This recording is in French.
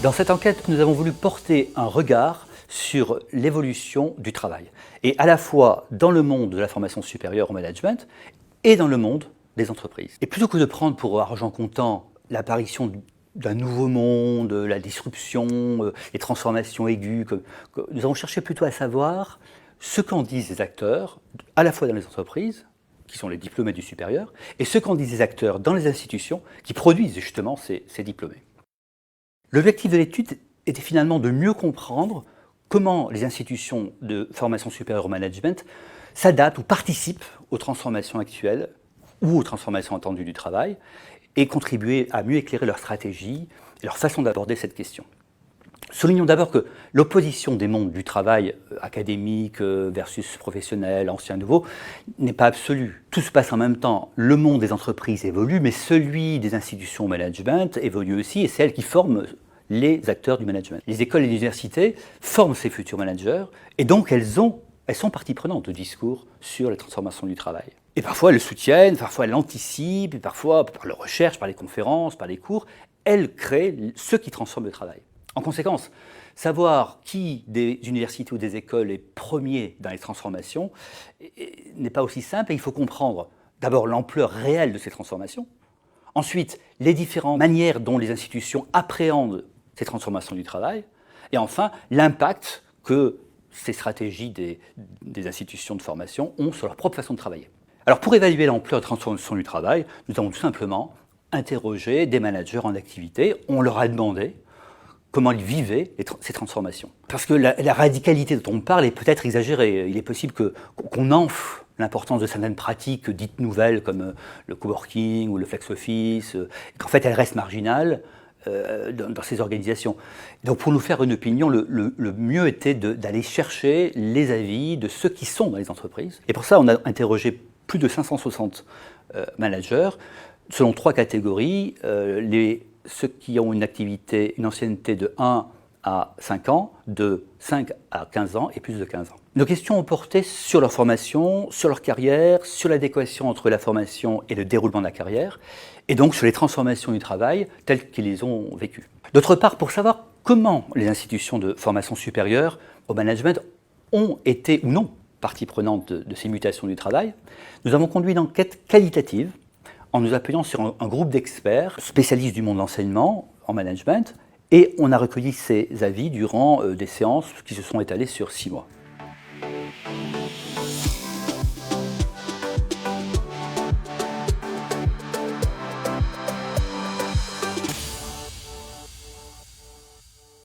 Dans cette enquête, nous avons voulu porter un regard sur l'évolution du travail, et à la fois dans le monde de la formation supérieure au management et dans le monde des entreprises. Et plutôt que de prendre pour argent comptant l'apparition d'un nouveau monde, la disruption, les transformations aiguës, nous avons cherché plutôt à savoir ce qu'en disent les acteurs, à la fois dans les entreprises, qui sont les diplômés du supérieur, et ce qu'en disent les acteurs dans les institutions qui produisent justement ces diplômés. L'objectif de l'étude était finalement de mieux comprendre comment les institutions de formation supérieure au management s'adaptent ou participent aux transformations actuelles ou aux transformations attendues du travail et contribuer à mieux éclairer leur stratégie et leur façon d'aborder cette question. Soulignons d'abord que l'opposition des mondes du travail académique versus professionnel, ancien, nouveau, n'est pas absolue. Tout se passe en même temps. Le monde des entreprises évolue, mais celui des institutions au management évolue aussi, et c'est elles qui forment les acteurs du management. Les écoles et les universités forment ces futurs managers, et donc elles sont partie prenante au discours sur la transformation du travail. Et parfois elles le soutiennent, parfois elles l'anticipent, et parfois par leur recherche, par les conférences, par les cours, elles créent ce qui transforme le travail. En conséquence, savoir qui des universités ou des écoles est premier dans les transformations n'est pas aussi simple, et il faut comprendre d'abord l'ampleur réelle de ces transformations, ensuite les différentes manières dont les institutions appréhendent ces transformations du travail, et enfin l'impact que ces stratégies des institutions de formation ont sur leur propre façon de travailler. Alors pour évaluer l'ampleur de transformation du travail, nous avons tout simplement interrogé des managers en activité. On leur a demandé comment ils vivaient ces transformations. Parce que la radicalité dont on parle est peut-être exagérée. Il est possible qu'on enfle l'importance de certaines pratiques dites nouvelles comme le coworking ou le flex office, et qu'en fait elles restent marginales dans ces organisations. Donc pour nous faire une opinion, le mieux était d'aller chercher les avis de ceux qui sont dans les entreprises. Et pour ça, on a interrogé plus de 560 managers selon 3 catégories. Ceux qui ont une ancienneté de 1 à 5 ans, de 5 à 15 ans et plus de 15 ans. Nos questions ont porté sur leur formation, sur leur carrière, sur l'adéquation entre la formation et le déroulement de la carrière, et donc sur les transformations du travail telles qu'ils les ont vécues. D'autre part, pour savoir comment les institutions de formation supérieure au management ont été ou non partie prenante de ces mutations du travail, nous avons conduit une enquête qualitative en nous appuyant sur un groupe d'experts spécialistes du monde de l'enseignement en management, et on a recueilli ces avis durant des séances qui se sont étalées sur 6 mois.